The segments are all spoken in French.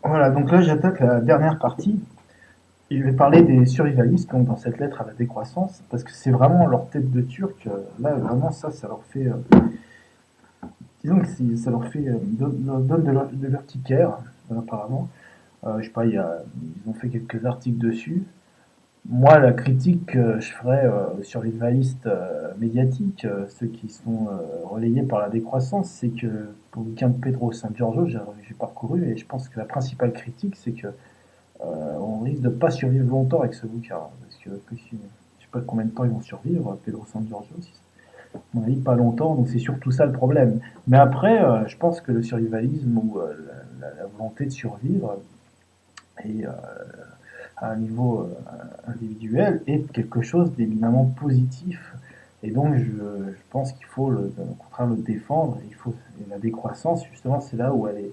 Voilà, donc là j'attaque la dernière partie. Et je vais parler des survivalistes donc, dans cette lettre à la décroissance, parce que c'est vraiment leur tête de turc. Là, vraiment, ça leur fait. Disons que ça leur fait. Donne de l'urticaire, apparemment. Je sais pas, ils ont fait quelques articles dessus. Moi, la critique que je ferais aux survivalistes médiatiques, ceux qui sont relayés par la décroissance, c'est que pour le bouquin de Pedro San Giorgio, j'ai parcouru et je pense que la principale critique, c'est que on risque de ne pas survivre longtemps avec ce bouquin. Parce que je ne sais pas combien de temps ils vont survivre, Pedro San Giorgio, à mon avis, pas longtemps, donc c'est surtout ça le problème. Mais après, je pense que le survivalisme ou la volonté de survivre et à un niveau individuel est quelque chose d'éminemment positif. Et donc, je pense qu'il faut au contraire le défendre. Et la décroissance, justement, c'est là où elle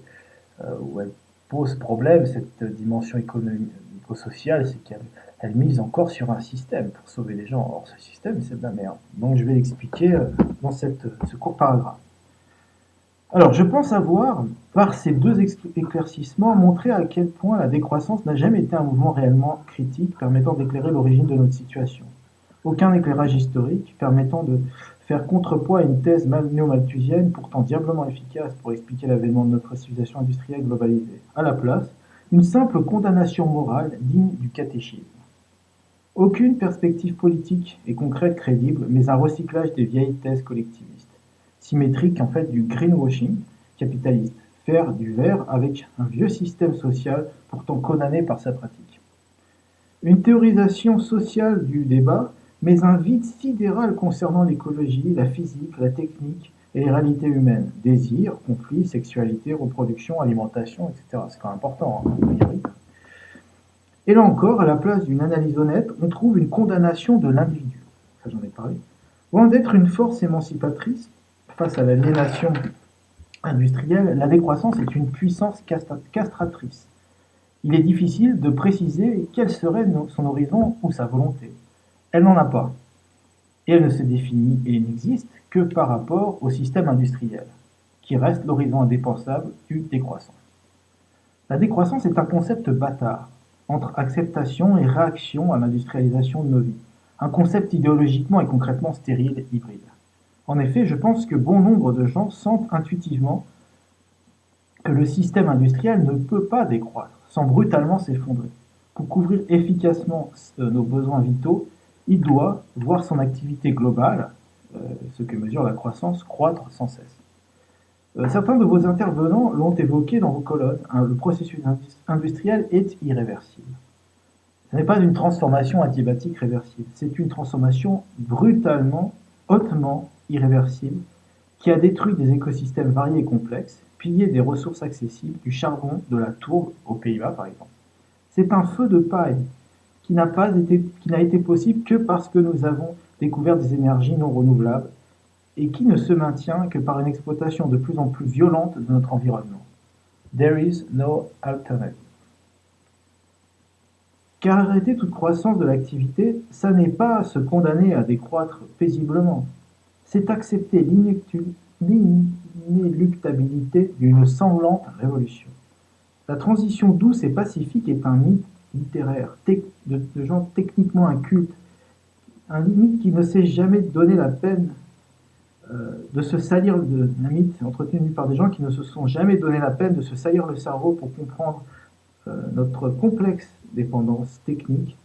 pose problème, cette dimension économico-sociale, c'est qu'elle mise encore sur un système pour sauver les gens. Or, ce système, c'est de la merde. Donc, je vais l'expliquer dans ce court paragraphe. Alors, je pense avoir, par ces deux éclaircissements, montré à quel point la décroissance n'a jamais été un mouvement réellement critique permettant d'éclairer l'origine de notre situation. Aucun éclairage historique permettant de faire contrepoids à une thèse néo-malthusienne pourtant diablement efficace pour expliquer l'avènement de notre civilisation industrielle globalisée. À la place, une simple condamnation morale digne du catéchisme. Aucune perspective politique et concrète crédible, mais un recyclage des vieilles thèses collectivistes, symétrique en fait du greenwashing capitaliste, faire du vert avec un vieux système social pourtant condamné par sa pratique. Une théorisation sociale du débat, mais un vide sidéral concernant l'écologie, la physique, la technique et les réalités humaines. Désir, conflit, sexualité, reproduction, alimentation, etc. C'est quand même important, hein, a priori. Et là encore, à la place d'une analyse honnête, on trouve une condamnation de l'individu. Ça, j'en ai parlé. Loin d'être une force émancipatrice face à l'aliénation industrielle, la décroissance est une puissance castratrice. Il est difficile de préciser quel serait son horizon ou sa volonté. Elle n'en a pas. Et elle ne se définit et n'existe que par rapport au système industriel, qui reste l'horizon indispensable du décroissant. La décroissance est un concept bâtard, entre acceptation et réaction à l'industrialisation de nos vies. Un concept idéologiquement et concrètement stérile et hybride. En effet, je pense que bon nombre de gens sentent intuitivement que le système industriel ne peut pas décroître sans brutalement s'effondrer. Pour couvrir efficacement nos besoins vitaux, il doit voir son activité globale, ce que mesure la croissance, croître sans cesse. Certains de vos intervenants l'ont évoqué dans vos colonnes, hein, le processus industriel est irréversible. Ce n'est pas une transformation adiabatique réversible, c'est une transformation brutalement, hautement irréversible, qui a détruit des écosystèmes variés et complexes, pillé des ressources accessibles, du charbon, de la tourbe, aux Pays-Bas par exemple. C'est un feu de paille qui n'a été possible que parce que nous avons découvert des énergies non renouvelables et qui ne se maintient que par une exploitation de plus en plus violente de notre environnement. There is no alternative. Car arrêter toute croissance de l'activité, ça n'est pas se condamner à décroître paisiblement, c'est accepter l'inéluctabilité d'une semblante révolution. La transition douce et pacifique est un mythe littéraire, de gens techniquement incultes, un mythe qui ne s'est jamais donné la peine de se salir, un mythe entretenu par des gens qui ne se sont jamais donné la peine de se salir le cerveau pour comprendre notre complexe dépendance technique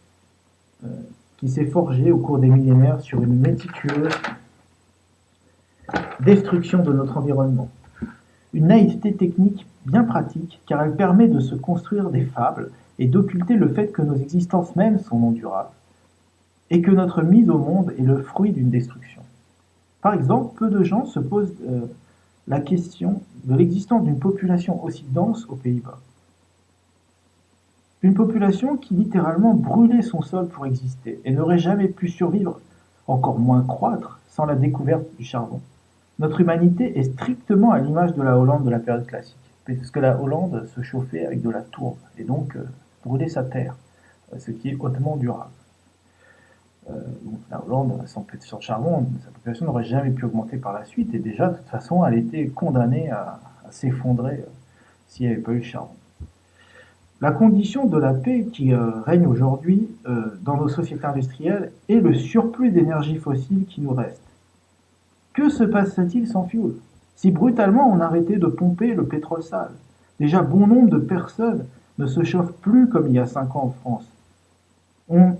euh, qui s'est forgée au cours des millénaires sur une méticuleuse destruction de notre environnement. Une naïveté technique bien pratique car elle permet de se construire des fables et d'occulter le fait que nos existences mêmes sont non durables et que notre mise au monde est le fruit d'une destruction. Par exemple, peu de gens se posent la question de l'existence d'une population aussi dense aux Pays-Bas. Une population qui littéralement brûlait son sol pour exister et n'aurait jamais pu survivre, encore moins croître, sans la découverte du charbon. Notre humanité est strictement à l'image de la Hollande de la période classique, parce que la Hollande se chauffait avec de la tourbe et donc brûlait sa terre, ce qui est hautement durable. Donc la Hollande, sans pétrole charbon, sa population n'aurait jamais pu augmenter par la suite et déjà, de toute façon, elle était condamnée à s'effondrer s'il n'y avait pas eu le charbon. La condition de la paix qui règne aujourd'hui dans nos sociétés industrielles est le surplus d'énergie fossile qui nous reste. Que se passerait-il sans fioul? Si brutalement on arrêtait de pomper le pétrole sale? Déjà bon nombre de personnes ne se chauffent plus comme il y a 5 ans en France. On...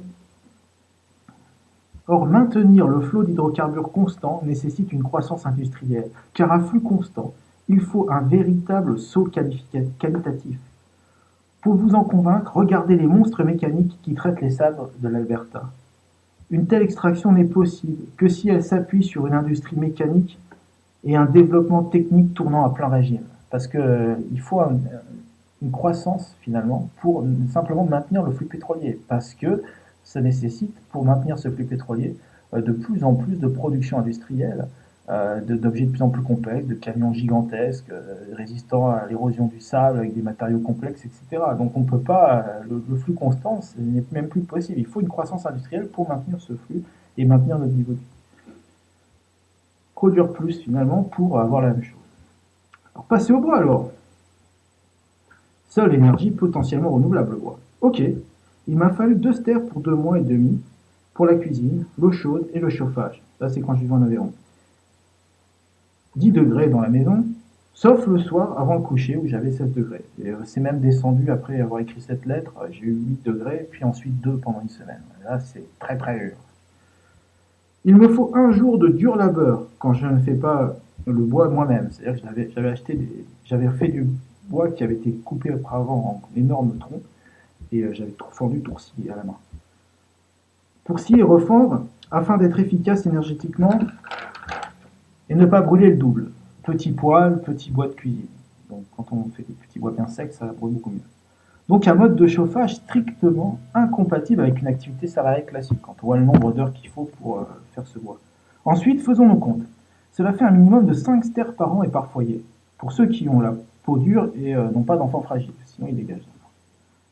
Or, maintenir le flot d'hydrocarbures constant nécessite une croissance industrielle, car à flux constant, il faut un véritable saut qualitatif. Pour vous en convaincre, regardez les monstres mécaniques qui traitent les sables de l'Alberta. Une telle extraction n'est possible que si elle s'appuie sur une industrie mécanique et un développement technique tournant à plein régime. Parce qu'il faut une croissance, finalement, pour simplement maintenir le flux pétrolier. Parce que ça nécessite, pour maintenir ce flux pétrolier, de plus en plus de production industrielle, d'objets de plus en plus complexes, de camions gigantesques, résistants à l'érosion du sable, avec des matériaux complexes, etc. Donc on ne peut pas, le flux constant, ce n'est même plus possible. Il faut une croissance industrielle pour maintenir ce flux et maintenir notre niveau de vie. Produire plus, finalement, pour avoir la même chose. Alors passer au bois, alors. Seule énergie potentiellement renouvelable, le bois. Ok, il m'a fallu 2 stères pour 2 mois et demi pour la cuisine, l'eau chaude et le chauffage. Ça, c'est quand je vivais en Aveyron. 10 degrés dans la maison, sauf le soir avant le coucher où j'avais 16 degrés. Et c'est même descendu après avoir écrit cette lettre. J'ai eu 8 degrés, puis ensuite 2 pendant une semaine. Là, c'est très très dur. Il me faut un jour de dur labeur quand je ne fais pas le bois moi-même. C'est-à-dire que j'avais fait du bois qui avait été coupé auparavant en énormes troncs et j'avais tout fendu, tout scié à la main. Pour scier et refendre, afin d'être efficace énergétiquement et ne pas brûler le double. Petit poêle, petit bois de cuisine. Donc quand on fait des petits bois bien secs, ça brûle beaucoup mieux. Donc un mode de chauffage strictement incompatible avec une activité salariée classique, quand on voit le nombre d'heures qu'il faut pour faire ce bois. Ensuite, faisons nos comptes. Cela fait un minimum de 5 stères par an et par foyer, pour ceux qui ont la peau dure et n'ont pas d'enfants fragiles, sinon ils dégagent.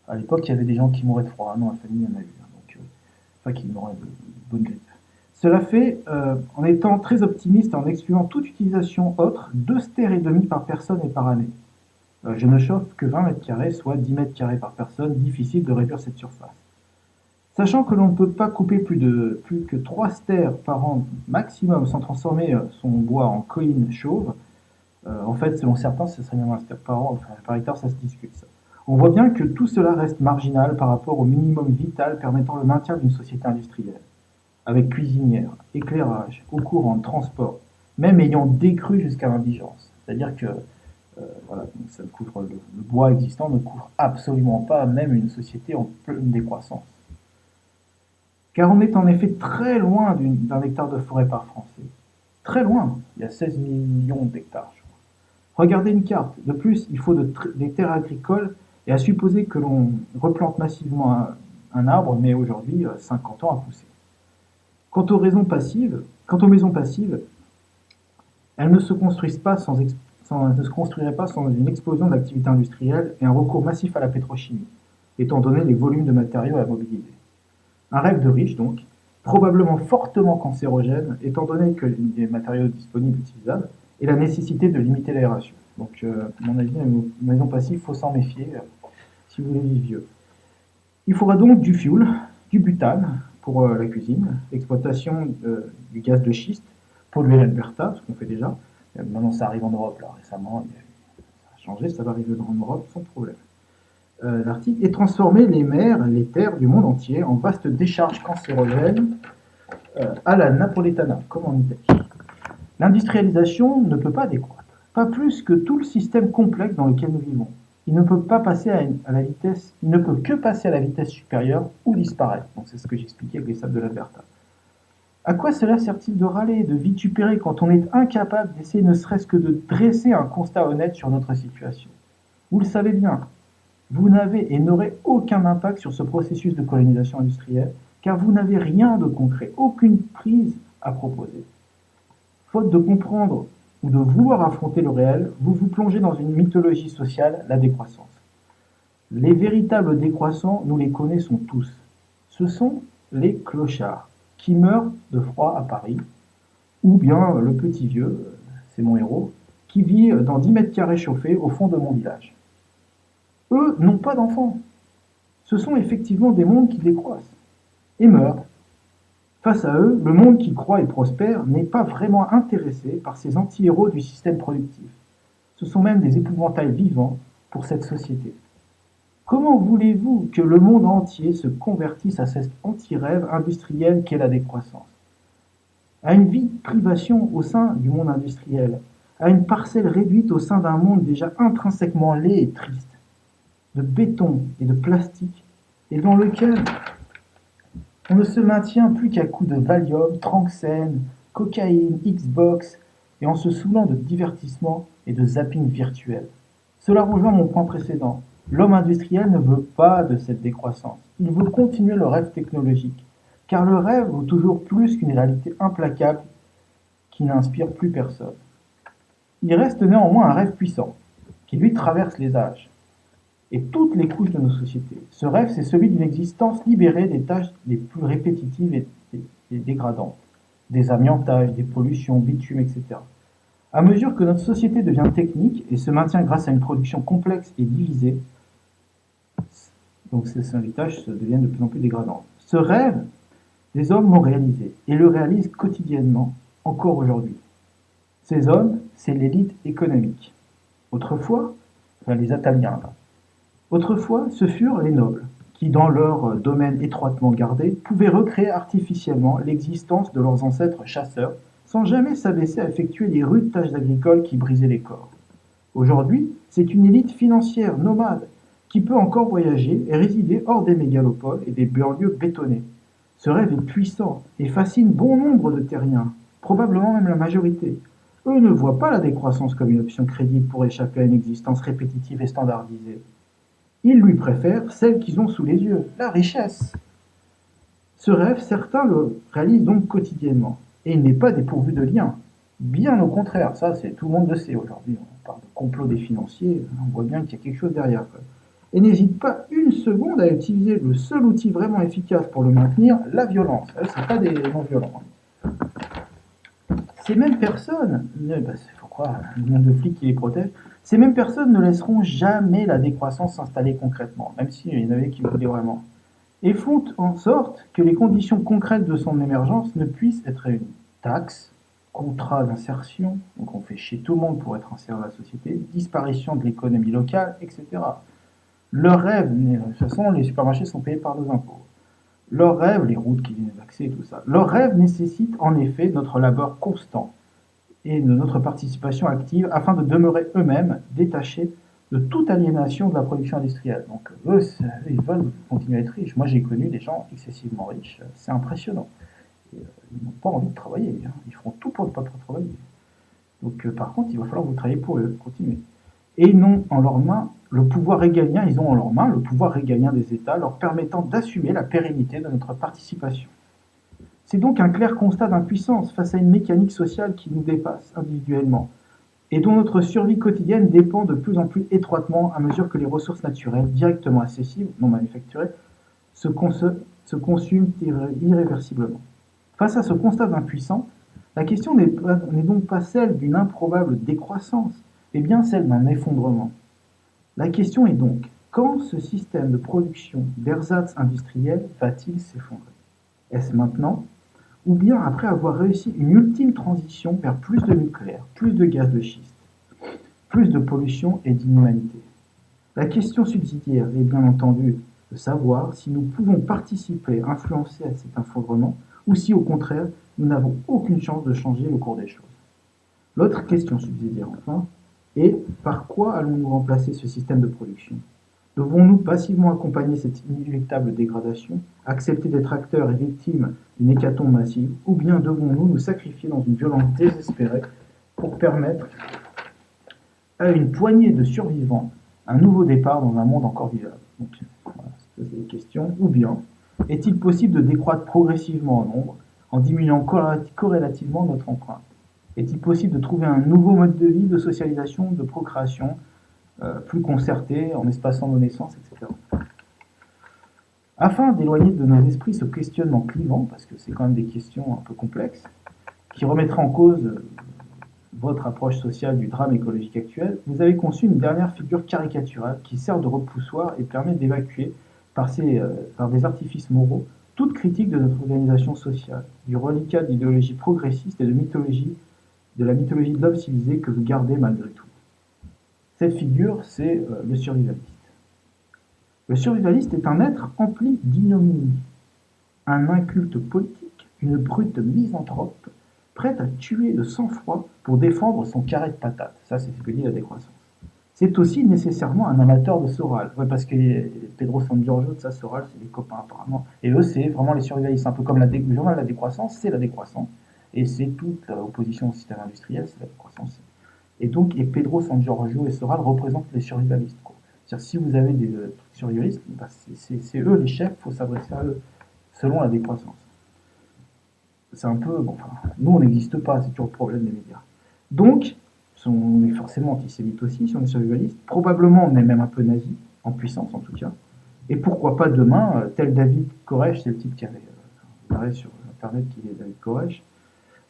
À l'époque, il y avait des gens qui mouraient de froid. Dans la famille, il y en a eu. Donc, enfin, qui mouraient de bonne grippe. Cela fait, en étant très optimiste et en excluant toute utilisation autre, 2 stères et demi par personne et par année. Je ne chauffe que 20 mètres carrés, soit 10 mètres carrés par personne. Difficile de réduire cette surface. Sachant que l'on ne peut pas couper plus que 3 stères par an maximum sans transformer son bois en colline chauve, en fait, selon certains, ce serait même un stère par an, enfin, par hectare, ça se discute. Ça. On voit bien que tout cela reste marginal par rapport au minimum vital permettant le maintien d'une société industrielle, avec cuisinière, éclairage, eau courante, transport, même ayant décru jusqu'à l'indigence. C'est-à-dire que voilà, ça couvre le bois existant ne couvre absolument pas même une société en pleine décroissance. Car on est en effet très loin d'un hectare de forêt par Français. Très loin, il y a 16 millions d'hectares, je crois. Regardez une carte. De plus, il faut des terres agricoles et à supposer que l'on replante massivement un arbre, mais aujourd'hui 50 ans à pousser. Quant aux maisons passives, elles ne se construisent pas ne se construiraient pas sans une explosion d'activité industrielle et un recours massif à la pétrochimie, étant donné les volumes de matériaux à mobiliser. Un rêve de riche donc, probablement fortement cancérogène, étant donné que les matériaux disponibles utilisables, et la nécessité de limiter l'aération. Donc, à mon avis, une maison passive, il faut s'en méfier si vous voulez vivre vieux. Il faudra donc du fioul, du butane pour la cuisine, l'exploitation du gaz de schiste, polluer l'Alberta, ce qu'on fait déjà. Maintenant, ça arrive en Europe, là, récemment, ça a changé, ça va arriver en Europe sans problème. L'article est transformer les mers, les terres du monde entier en vastes décharges cancérogènes à la Napoletana, comme en Italie. L'industrialisation ne peut pas décroître, pas plus que tout le système complexe dans lequel nous vivons. Il ne peut pas passer à la vitesse, il ne peut que passer à la vitesse supérieure ou disparaître. Donc c'est ce que j'expliquais avec les sables de l'Alberta. À quoi cela sert-il de râler, de vitupérer quand on est incapable d'essayer ne serait-ce que de dresser un constat honnête sur notre situation? Vous le savez bien, vous n'avez et n'aurez aucun impact sur ce processus de colonisation industrielle, car vous n'avez rien de concret, aucune prise à proposer. Faute de comprendre ou de vouloir affronter le réel, vous vous plongez dans une mythologie sociale, la décroissance. Les véritables décroissants, nous les connaissons tous. Ce sont les clochards, qui meurent de froid à Paris, ou bien le petit vieux, c'est mon héros, qui vit dans 10 mètres carrés chauffés au fond de mon village. eux n'ont pas d'enfants. Ce sont effectivement des mondes qui décroissent et meurent. Face à eux, le monde qui croît et prospère n'est pas vraiment intéressé par ces anti-héros du système productif. Ce sont même des épouvantails vivants pour cette société. Comment voulez-vous que le monde entier se convertisse à cet anti-rêve industriel qu'est la décroissance? À une vie de privation au sein du monde industriel, à une parcelle réduite au sein d'un monde déjà intrinsèquement laid et triste, de béton et de plastique, et dans lequel on ne se maintient plus qu'à coups de Valium, Tranxène, cocaïne, Xbox, et en se saoulant de divertissement et de zapping virtuel. Cela rejoint mon point précédent. L'homme industriel ne veut pas de cette décroissance. Il veut continuer le rêve technologique. Car le rêve vaut toujours plus qu'une réalité implacable qui n'inspire plus personne. Il reste néanmoins un rêve puissant, qui lui traverse les âges et toutes les couches de nos sociétés. Ce rêve, c'est celui d'une existence libérée des tâches les plus répétitives et dégradantes, des amiantages, des pollutions, bitume, etc. À mesure que notre société devient technique et se maintient grâce à une production complexe et divisée, donc ces tâches deviennent de plus en plus dégradantes. Ce rêve, des hommes l'ont réalisé et le réalisent quotidiennement, encore aujourd'hui. Ces hommes, c'est l'élite économique. Autrefois, enfin les Italiens, là. Autrefois, ce furent les nobles, qui, dans leur domaine étroitement gardé, pouvaient recréer artificiellement l'existence de leurs ancêtres chasseurs, sans jamais s'abaisser à effectuer les rudes tâches agricoles qui brisaient les corps. Aujourd'hui, c'est une élite financière nomade, qui peut encore voyager et résider hors des mégalopoles et des banlieues bétonnées. Ce rêve est puissant et fascine bon nombre de terriens, probablement même la majorité. Eux ne voient pas la décroissance comme une option crédible pour échapper à une existence répétitive et standardisée. Ils lui préfèrent celle qu'ils ont sous les yeux, la richesse. Ce rêve, certains le réalisent donc quotidiennement, et il n'est pas dépourvu de liens. Bien au contraire, ça c'est tout le monde le sait aujourd'hui. On parle de complot des financiers, on voit bien qu'il y a quelque chose derrière. Et n'hésite pas une seconde à utiliser le seul outil vraiment efficace pour le maintenir, la violence. Ce n'est pas des non-violents. Ces mêmes personnes, il faut croire, le nombre de flics qui les protègent, ces mêmes personnes ne laisseront jamais la décroissance s'installer concrètement, même s'il y en avait qui le voulaient vraiment, et font en sorte que les conditions concrètes de son émergence ne puissent être réunies. Taxes, contrats d'insertion, donc on fait chier tout le monde pour être inséré dans la société, disparition de l'économie locale, etc. Leur rêve, de toute façon, les supermarchés sont payés par nos impôts. Leur rêve, les routes qui viennent d'accès et tout ça, leur rêve nécessite en effet notre labeur constant et de notre participation active afin de demeurer eux-mêmes détachés de toute aliénation de la production industrielle. Donc eux, ils veulent continuer à être riches. Moi, j'ai connu des gens excessivement riches. C'est impressionnant. Et, ils n'ont pas envie de travailler. Hein. Ils feront tout pour ne pas travailler. Donc par contre, il va falloir que vous travaillez pour eux. Continuez. Et ils ont en leurs mains le pouvoir régalien, ils ont en leurs mains le pouvoir régalien des États, leur permettant d'assumer la pérennité de notre participation. C'est donc un clair constat d'impuissance face à une mécanique sociale qui nous dépasse individuellement et dont notre survie quotidienne dépend de plus en plus étroitement à mesure que les ressources naturelles directement accessibles, non manufacturées, se consument irréversiblement. Face à ce constat d'impuissance, la question n'est donc pas celle d'une improbable décroissance, mais bien celle d'un effondrement. La question est donc, quand ce système de production d'ersatz industriel va-t-il s'effondrer? Est-ce maintenant? Ou bien après avoir réussi une ultime transition vers plus de nucléaire, plus de gaz de schiste, plus de pollution et d'inhumanité? La question subsidiaire est bien entendu de savoir si nous pouvons participer, influencer à cet effondrement, ou si au contraire, nous n'avons aucune chance de changer le cours des choses. L'autre question subsidiaire enfin, et par quoi allons-nous remplacer ce système de production? Devons-nous passivement accompagner cette inéluctable dégradation, accepter d'être acteurs et victimes d'une hécatombe massive, ou bien devons-nous nous sacrifier dans une violence désespérée pour permettre à une poignée de survivants un nouveau départ dans un monde encore vivable? Donc, voilà, c'est des questions. Ou bien, est-il possible de décroître progressivement en nombre, en diminuant corrélativement notre empreinte? Est-il possible de trouver un nouveau mode de vie, de socialisation, de procréation, plus concerté, en espaçant nos naissances, etc. Afin d'éloigner de nos esprits ce questionnement clivant, parce que c'est quand même des questions un peu complexes, qui remettraient en cause votre approche sociale du drame écologique actuel, vous avez conçu une dernière figure caricaturale qui sert de repoussoir et permet d'évacuer par des artifices moraux toute critique de notre organisation sociale, du reliquat d'idéologie progressiste et de la mythologie de l'homme civilisé que vous gardez malgré tout. Cette figure, c'est le survivaliste. Le survivaliste est un être empli d'ignominie, un inculte politique, une brute misanthrope, prête à tuer de sang-froid pour défendre son carré de patates. Ça, c'est ce que dit la décroissance. C'est aussi nécessairement un amateur de Soral. Ouais, parce que Pedro San Giorgio, de ça, Soral, c'est des copains apparemment. Et eux, c'est vraiment les survivalistes. Un peu comme le journal de la décroissance, c'est la décroissance. Et c'est toute l'opposition au système industriel, c'est la décroissance. Et donc, Pedro San Giorgio et Soral représentent les survivalistes. C'est-à-dire, si vous avez des survivalistes, bah, c'est eux les chefs, il faut s'adresser à eux, selon la décroissance. C'est un peu. Bon, enfin, nous, on n'existe pas, c'est toujours le problème des médias. Donc, on est forcément antisémite aussi, si on est survivaliste. Probablement, on est même un peu nazi, en puissance en tout cas. Et pourquoi pas demain, tel David Koresh, c'est le type qui avait sur Internet qu'il est David Koresh,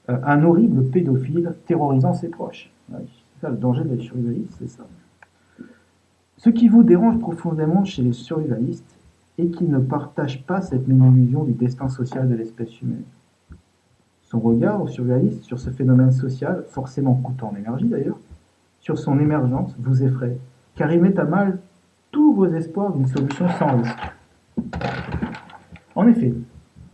un horrible pédophile terrorisant ses proches. Ouais, c'est ça le danger des survivalistes, c'est ça. Ce qui vous dérange profondément chez les survivalistes est qu'ils ne partagent pas cette même illusion du destin social de l'espèce humaine. Son regard au survivaliste sur ce phénomène social, forcément coûtant en énergie d'ailleurs, sur son émergence vous effraie, car il met à mal tous vos espoirs d'une solution sans risque. En effet,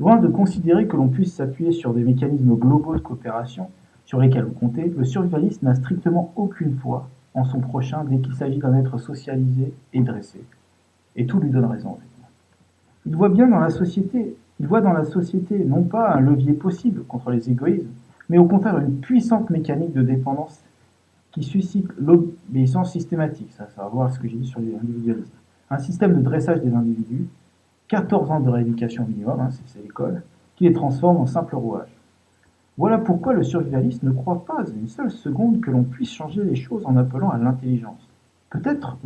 loin de considérer que l'on puisse s'appuyer sur des mécanismes globaux de coopération sur lesquels vous comptez, le survivaliste n'a strictement aucune foi en son prochain dès qu'il s'agit d'un être socialisé et dressé. Et tout lui donne raison. Il voit dans la société non pas un levier possible contre les égoïsmes, mais au contraire une puissante mécanique de dépendance qui suscite l'obéissance systématique. Ça va voir ce que j'ai dit sur l'individualisme. Un système de dressage des individus, 14 ans de rééducation minimum, hein, c'est l'école, qui les transforme en simples rouages. Voilà pourquoi le survivaliste ne croit pas une seule seconde que l'on puisse changer les choses en appelant à l'intelligence. Peut-être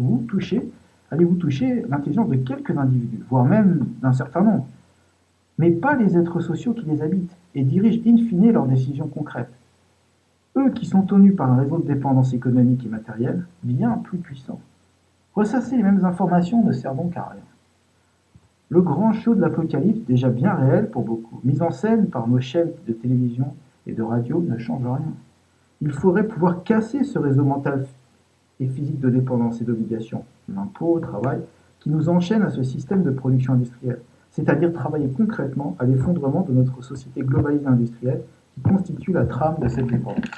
allez-vous toucher l'intelligence de quelques individus, voire même d'un certain nombre, mais pas les êtres sociaux qui les habitent et dirigent in fine leurs décisions concrètes. Eux qui sont tenus par un réseau de dépendance économique et matérielle bien plus puissant. Ressasser les mêmes informations ne sert donc à rien. Le grand show de l'apocalypse, déjà bien réel pour beaucoup, mis en scène par nos chaînes de télévision et de radio, ne change rien. Il faudrait pouvoir casser ce réseau mental et physique de dépendance et d'obligation, l'impôt, le travail, qui nous enchaîne à ce système de production industrielle, c'est-à-dire travailler concrètement à l'effondrement de notre société globalisée industrielle qui constitue la trame de cette dépendance.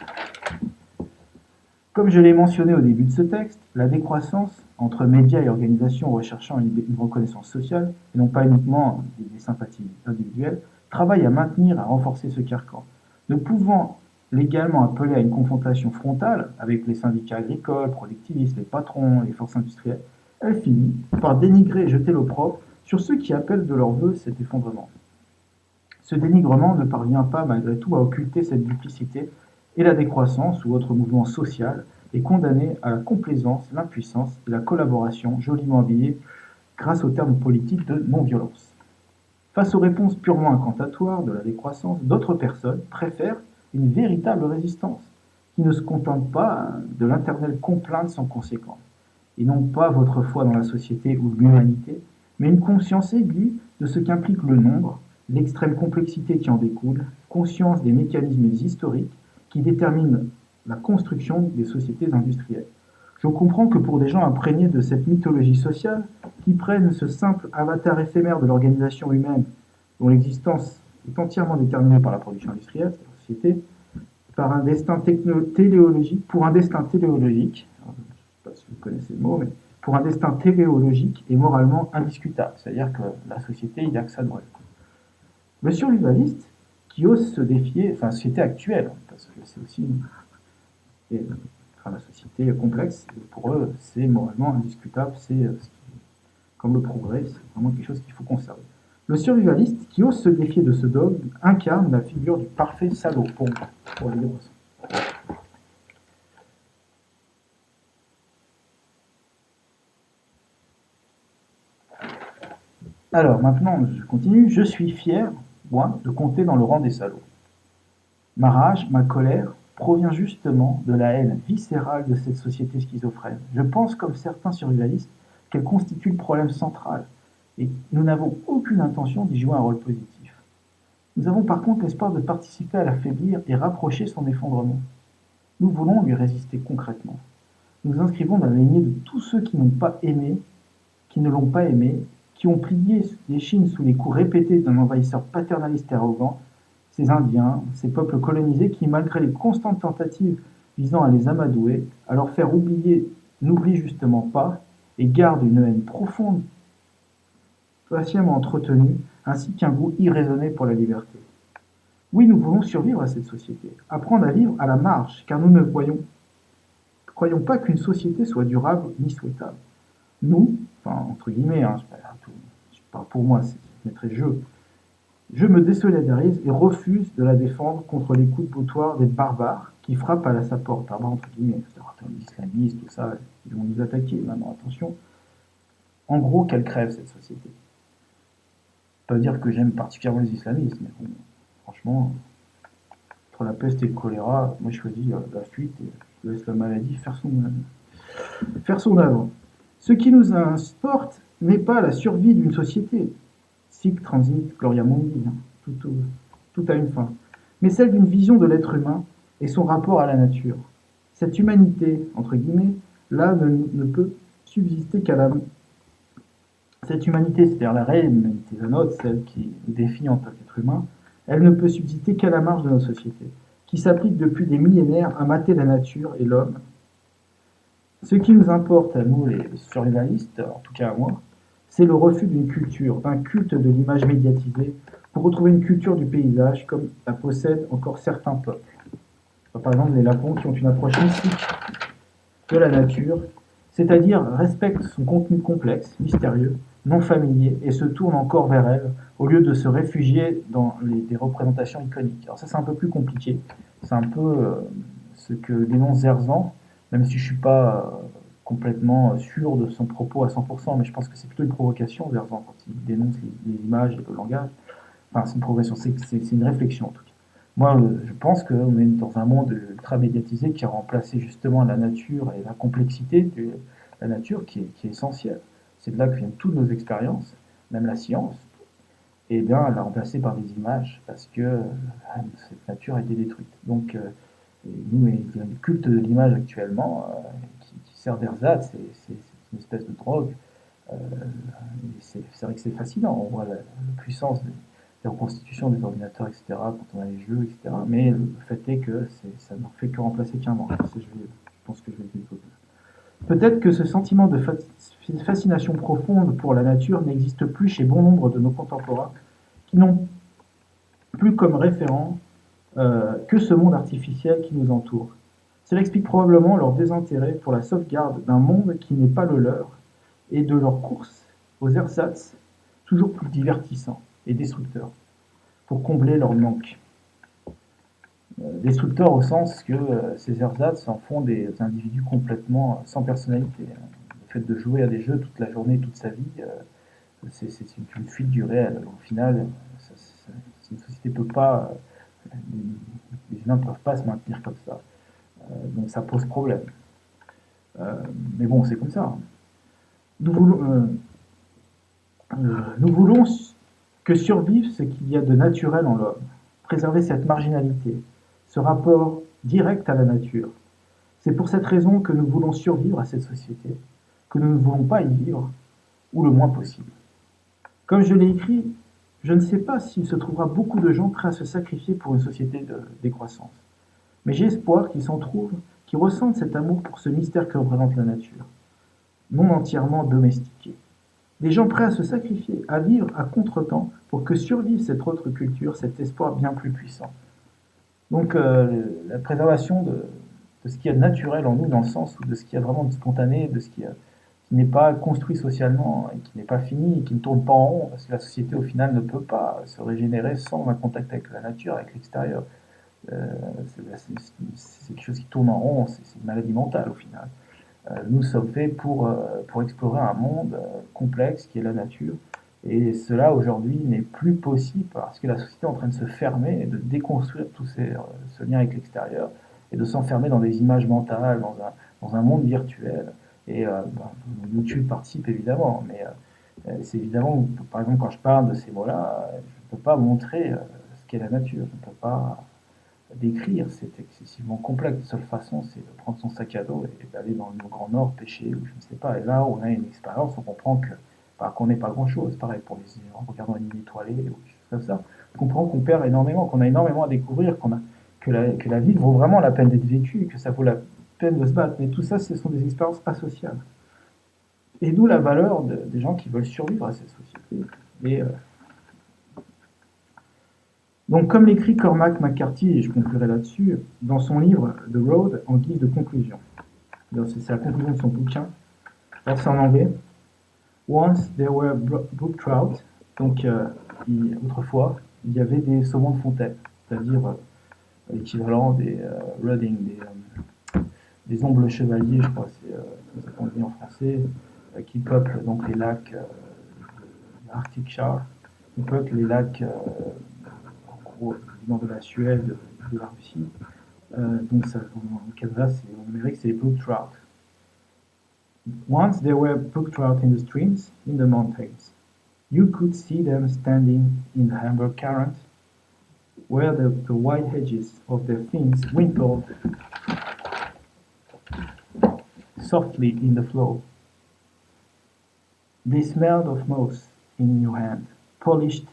Comme je l'ai mentionné au début de ce texte, la décroissance entre médias et organisations recherchant une reconnaissance sociale, et non pas uniquement des sympathies individuelles, travaille à maintenir, à renforcer ce carcan. Ne pouvant légalement appeler à une confrontation frontale avec les syndicats agricoles, productivistes, les patrons, les forces industrielles, elle finit par dénigrer et jeter l'opprobre sur ceux qui appellent de leur vœu cet effondrement. Ce dénigrement ne parvient pas malgré tout à occulter cette duplicité et la décroissance ou autre mouvement social est condamné à la complaisance, l'impuissance et la collaboration joliment habillée grâce au terme politique de non-violence. Face aux réponses purement incantatoires de la décroissance, d'autres personnes préfèrent une véritable résistance, qui ne se contente pas de l'éternelle complainte sans conséquence. Ils n'ont pas votre foi dans la société ou l'humanité, mais une conscience aiguë de ce qu'implique le nombre, l'extrême complexité qui en découle, conscience des mécanismes historiques qui déterminent la construction des sociétés industrielles. Je comprends que pour des gens imprégnés de cette mythologie sociale, qui prennent ce simple avatar éphémère de l'organisation humaine, dont l'existence est entièrement déterminée par la production industrielle, c'est la société, par un destin téléologique, pour un destin téléologique, je ne sais pas si vous connaissez le mot, mais pour un destin téléologique et moralement indiscutable, c'est-à-dire que la société, il n'y a que ça de vrai. Le survivaliste, qui ose se défier, enfin, la société actuelle, parce que c'est aussi la société complexe, pour eux, c'est moralement indiscutable, c'est comme le progrès, c'est vraiment quelque chose qu'il faut conserver. Le survivaliste, qui ose se défier de ce dogme, incarne la figure du parfait salaud pour les grosses. Alors, maintenant, je continue. Je suis fier, moi, de compter dans le rang des salauds. Ma rage, ma colère, provient justement de la haine viscérale de cette société schizophrène. Je pense, comme certains survivalistes, qu'elle constitue le problème central, et nous n'avons aucune intention d'y jouer un rôle positif. Nous avons par contre l'espoir de participer à l'affaiblir et rapprocher son effondrement. Nous voulons lui résister concrètement. Nous inscrivons dans la lignée de tous ceux qui n'ont pas aimé, qui ne l'ont pas aimé, qui ont plié les chines sous les coups répétés d'un envahisseur paternaliste et arrogant, ces Indiens, ces peuples colonisés qui, malgré les constantes tentatives visant à les amadouer, à leur faire oublier, n'oublient justement pas et gardent une haine profonde, patiemment entretenue, ainsi qu'un goût irraisonné pour la liberté. Oui, nous voulons survivre à cette société, apprendre à vivre à la marge, car nous ne croyons pas qu'une société soit durable ni souhaitable. Nous, enfin, entre guillemets, je parle pour moi, je mettrais je me désolidarise et refuse de la défendre contre les coups de boutoir des barbares qui frappent à sa porte. Barbares entre guillemets, les islamistes, tout ça, ils vont nous attaquer. Maintenant, attention. En gros, qu'elle crève cette société. Pas dire que j'aime particulièrement les islamistes, mais bon, franchement, entre la peste et le choléra, moi je choisis la fuite et je laisse la maladie faire son œuvre. Ce qui nous importe n'est pas la survie d'une société, sic transit gloria mundi, hein, tout a une fin, mais celle d'une vision de l'être humain et son rapport à la nature. Cette humanité, entre guillemets, là ne peut subsister qu'à la... Cette humanité, c'est-à-dire la réelle humanité, la nôtre, celle qui nous définit en tant qu'être humain, elle ne peut subsister qu'à la marge de notre société, qui s'applique depuis des millénaires à mater la nature et l'homme. Ce qui nous importe à nous, les survivalistes, en tout cas à moi, c'est le refus d'une culture, d'un culte de l'image médiatisée, pour retrouver une culture du paysage comme la possèdent encore certains peuples. Par exemple, les Lapons qui ont une approche mystique de la nature, c'est-à-dire respectent son contenu complexe, mystérieux, non familier, et se tournent encore vers elle, au lieu de se réfugier dans des représentations iconiques. Alors ça, c'est un peu plus compliqué. C'est un peu ce que dénonce Zerzan, même si je ne suis pas complètement sûr de son propos à 100%, mais je pense que c'est plutôt une provocation, Zerzan, quand il dénonce les images et le langage. Enfin, c'est une provocation, c'est une réflexion en tout cas. Moi, je pense qu'on est dans un monde ultra médiatisé qui a remplacé justement la nature et la complexité de la nature qui est essentielle. C'est de là que viennent toutes nos expériences, même la science. Et bien, elle l'a remplacée par des images parce que cette nature a été détruite. Donc, nous, il y a un culte de l'image actuellement qui sert d'ersatz, c'est une espèce de drogue. C'est vrai que c'est fascinant, on voit la puissance des reconstitutions des ordinateurs, etc., quand on a les jeux, etc. Mais le fait est que ça n'en fait que remplacer qu'un manque. Je pense que je vais le développer. Peut-être que ce sentiment de fascination profonde pour la nature n'existe plus chez bon nombre de nos contemporains qui n'ont plus comme référent que ce monde artificiel qui nous entoure. Cela explique probablement leur désintérêt pour la sauvegarde d'un monde qui n'est pas le leur et de leur course aux ersatz toujours plus divertissants et destructeurs pour combler leur manque. Destructeurs au sens que ces ersatz en font des individus complètement sans personnalité. Le fait de jouer à des jeux toute la journée, toute sa vie, c'est une fuite du réel. Au final, une société peut pas, les humains ne peuvent pas se maintenir comme ça. Donc ça pose problème. Mais bon, c'est comme ça. Nous voulons que survive ce qu'il y a de naturel en l'homme, préserver cette marginalité, ce rapport direct à la nature. C'est pour cette raison que nous voulons survivre à cette société, que nous ne voulons pas y vivre, ou le moins possible. Comme je l'ai écrit, je ne sais pas s'il se trouvera beaucoup de gens prêts à se sacrifier pour une société de décroissance. Mais j'ai espoir qu'ils s'en trouvent, qui ressentent cet amour pour ce mystère que représente la nature, non entièrement domestiqué. Des gens prêts à se sacrifier, à vivre à contre-temps pour que survive cette autre culture, cet espoir bien plus puissant. Donc la préservation de ce qui est naturel en nous, dans le sens où de ce qui est vraiment de spontané, de ce qui n'est pas construit socialement et qui n'est pas fini et qui ne tourne pas en rond, parce que la société au final ne peut pas se régénérer sans un contact avec la nature, avec l'extérieur. C'est quelque chose qui tourne en rond, c'est une maladie mentale au final. Nous sommes faits pour explorer un monde complexe qui est la nature. Et cela aujourd'hui n'est plus possible parce que la société est en train de se fermer et de déconstruire tout ce lien avec l'extérieur. et de s'enfermer dans des images mentales, dans un monde virtuel. Et YouTube participe évidemment, mais c'est évidemment, par exemple, quand je parle de ces mots-là, je ne peux pas montrer ce qu'est la nature, je ne peux pas décrire, c'est excessivement complexe. La seule façon, c'est de prendre son sac à dos et d'aller dans le Grand Nord pêcher, ou je ne sais pas. Et là, on a une expérience, on comprend que qu'on n'est pas grand-chose. Pareil pour en regardant une île étoilée ou des choses comme ça. On comprend qu'on perd énormément, qu'on a énormément à découvrir, que la vie vaut vraiment la peine d'être vécue, que ça vaut la peine de se battre. Mais tout ça, ce sont des expériences asociales. Et d'où la valeur des gens qui veulent survivre à cette société. Et donc, comme l'écrit Cormac McCarthy, et je conclurai là-dessus, dans son livre The Road, en guise de conclusion. C'est la conclusion de son bouquin. Alors, c'est en anglais. Once there were brook trout. Donc, autrefois, il y avait des saumons de fontaine, c'est-à-dire l'équivalent des rudding, des ombres chevaliers, je crois, c'est comme ça qu'on dit en français, qui peuplent donc les lacs Arctic Char, qui peuplent les lacs du nord de la Suède, de la Russie. Donc ça, au Canada, en Amérique, c'est les brook trout. Once there were brook trout in the streams, in the mountains. You could see them standing in the amber current, where the white edges of their fins wimpled softly in the flow. They smelled of moss in your hand, polished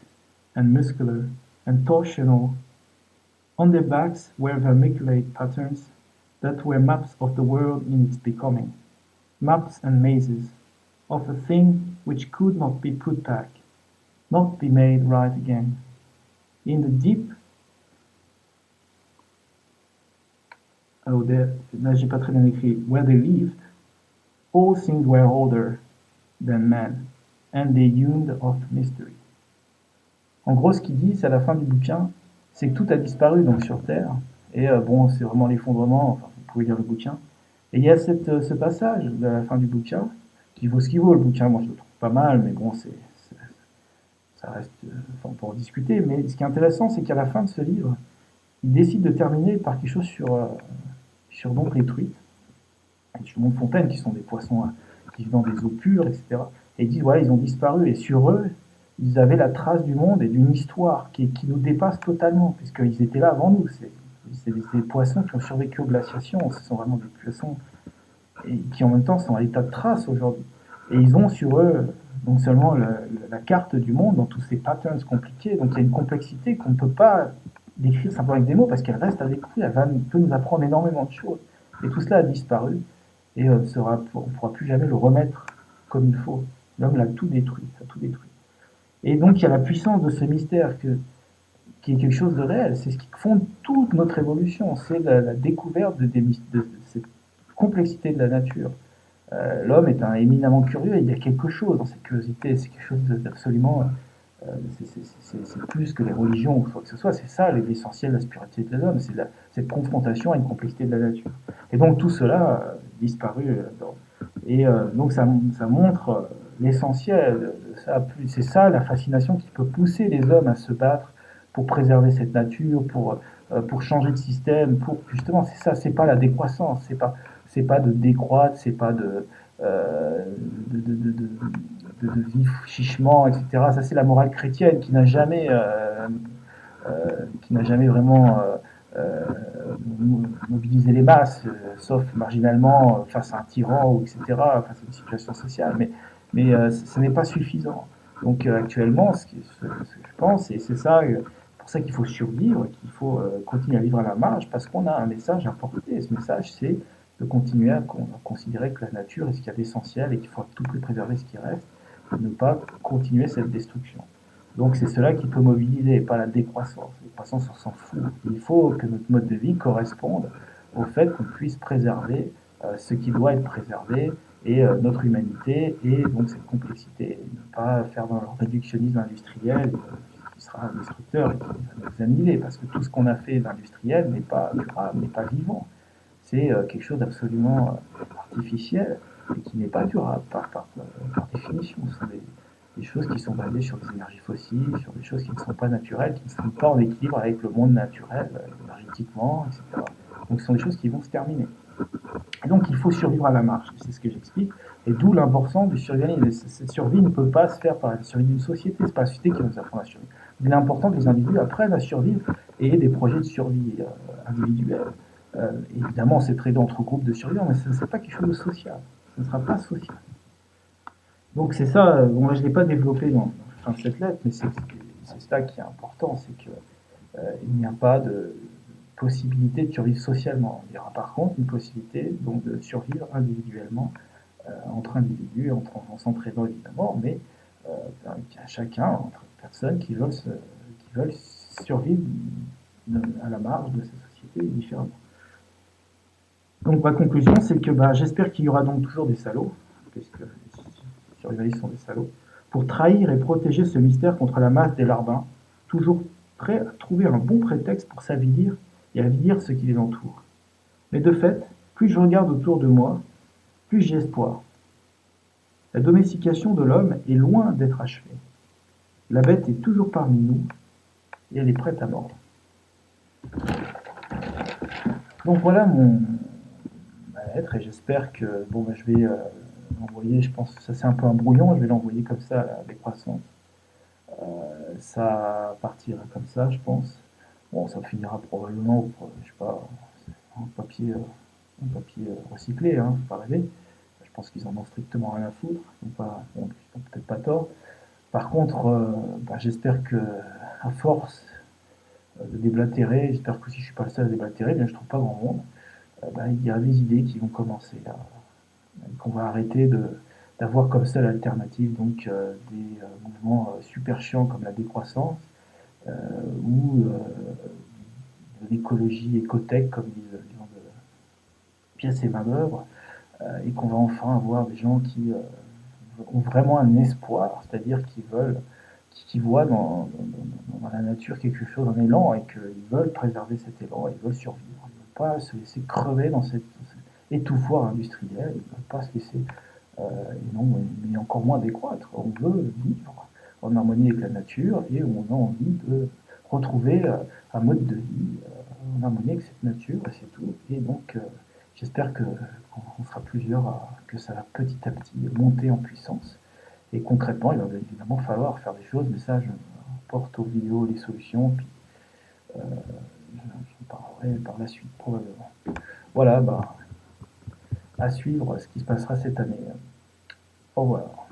and muscular and torsional. On their backs were vermiculate patterns that were maps of the world in its becoming, maps and mazes of a thing which could not be put back, not be made right again. In the deep, là j'ai pas très bien écrit, where they lived, all things were older than man, and they yearned of mystery. En gros, ce qu'il dit, c'est à la fin du bouquin, c'est que tout a disparu donc sur Terre, et bon, c'est vraiment l'effondrement, enfin, vous pouvez lire le bouquin. Et il y a ce passage de la fin du bouquin, qui vaut ce qu'il vaut, le bouquin, moi je le trouve pas mal, mais bon, ça reste, enfin, on peut en discuter, mais ce qui est intéressant, c'est qu'à la fin de ce livre, il décide de terminer par quelque chose sur donc les truites, les saumons de fontaine, qui sont des poissons qui vivent dans des eaux pures, etc. Et ils disent, voilà, ils ont disparu, et sur eux, ils avaient la trace du monde et d'une histoire qui nous dépasse totalement, puisqu'ils étaient là avant nous. C'est des poissons qui ont survécu aux glaciations, ce sont vraiment des poissons et qui en même temps sont à l'état de trace aujourd'hui. Et ils ont sur eux non seulement la carte du monde dans tous ces patterns compliqués, donc il y a une complexité qu'on ne peut pas décrire simplement avec des mots parce qu'elle reste à découvrir, peut nous apprendre énormément de choses. Et tout cela a disparu et on ne pourra plus jamais le remettre comme il faut. L'homme l'a tout détruit, a tout détruit. Et donc il y a la puissance de ce mystère qui est quelque chose de réel. C'est ce qui fonde toute notre évolution. C'est la découverte de cette complexité de la nature. L'homme est éminemment curieux et il y a quelque chose dans cette curiosité. C'est quelque chose d'absolument... c'est plus que les religions ou quoi que ce soit. C'est ça l'essentiel de la spiritualité de l'homme. C'est cette confrontation à une complexité de la nature. Et donc tout cela disparu là-dedans. Et donc ça montre l'essentiel de ça. C'est ça la fascination qui peut pousser les hommes à se battre pour préserver cette nature, pour changer de système, pour justement c'est ça, c'est pas la décroissance, c'est pas de décroître, c'est pas de vif chichement, etc. Ça c'est la morale chrétienne qui n'a jamais vraiment mobilisé les masses, sauf marginalement face à un tyran, ou etc., face à une situation sociale. Mais ce n'est pas suffisant. Donc actuellement, ce que je pense, et c'est ça, pour ça qu'il faut survivre, qu'il faut continuer à vivre à la marge, parce qu'on a un message à porter. Et ce message, c'est de continuer à considérer que la nature est ce qu'il y a d'essentiel et qu'il faut à tout prix préserver ce qui reste, et ne pas continuer cette destruction. Donc c'est cela qui peut mobiliser, et pas la décroissance. La décroissance, on s'en fout. Il faut que notre mode de vie corresponde au fait qu'on puisse préserver ce qui doit être préservé, et notre humanité, et donc cette complexité. Et ne pas faire dans le réductionnisme industriel qui sera destructeur et qui va nous annihiler, parce que tout ce qu'on a fait d'industriel n'est pas durable, n'est pas vivant. C'est quelque chose d'absolument artificiel et qui n'est pas durable par définition. Ce sont des choses qui sont basées sur des énergies fossiles, sur des choses qui ne sont pas naturelles, qui ne sont pas en équilibre avec le monde naturel, énergétiquement, etc. Donc ce sont des choses qui vont se terminer. Et donc il faut survivre à la marge, c'est ce que j'explique, et d'où l'importance du survivalisme. Cette survie ne peut pas se faire par la survie d'une société, c'est pas la société qui va nous apprendre à survivre. Il est important que les individus apprennent à survivre et aient des projets de survie individuelle. Évidemment, c'est très entre groupes de survivants, mais ce ne sera pas quelque chose de social. Ce ne sera pas social. Donc c'est ça, bon, là, je ne l'ai pas développé dans cette lettre, mais c'est ça qui est important, c'est qu'il n'y a pas de possibilité de survivre socialement. Il y aura par contre une possibilité donc, de survivre individuellement, entre individus, en s'entraidant évidemment, mais chacun, entre personnes qui veulent survivre à la marge de cette société différemment. Donc ma conclusion, c'est que j'espère qu'il y aura donc toujours des salauds, puisque les survivalistes sont des salauds, pour trahir et protéger ce mystère contre la masse des larbins, toujours prêts à trouver un bon prétexte pour s'avilir et avilir ce qui les entoure. Mais de fait, plus je regarde autour de moi, plus j'ai espoir. La domestication de l'homme est loin d'être achevée. La bête est toujours parmi nous et elle est prête à mordre. Donc voilà ma lettre et j'espère que je vais l'envoyer, je pense que ça c'est un peu un brouillon, je vais l'envoyer comme ça à la décroissante. Ça partira comme ça, je pense. Bon, ça finira probablement, je sais pas, en papier recyclé, hein, faut pas rêver. Je pense qu'ils en ont strictement rien à foutre, ils n'ont peut-être pas tort. Par contre, j'espère que, à force de déblatérer, j'espère que si je suis pas le seul à déblatérer, bien je trouve pas grand monde, il y a des idées qui vont commencer là, qu'on va arrêter d'avoir comme seule alternative donc des mouvements super chiants comme la décroissance ou de l'écologie écotech comme disent les gens de pièces et main d'œuvre et qu'on va enfin avoir des gens qui ont vraiment un espoir, c'est-à-dire qui voient dans la nature quelque chose, un élan, et qu'ils veulent préserver cet élan, ils veulent survivre. Ils ne veulent pas se laisser crever dans cet étouffoir industriel, ils ne veulent pas se laisser, mais encore moins décroître. On veut vivre en harmonie avec la nature et on a envie de retrouver un mode de vie en harmonie avec cette nature, et c'est tout. Et donc, j'espère qu'on sera plusieurs, que ça va petit à petit monter en puissance. Et concrètement, il va évidemment falloir faire des choses, mais ça, je porte aux vidéos les solutions, puis j'en parlerai par la suite, probablement. Voilà, à suivre ce qui se passera cette année. Au revoir.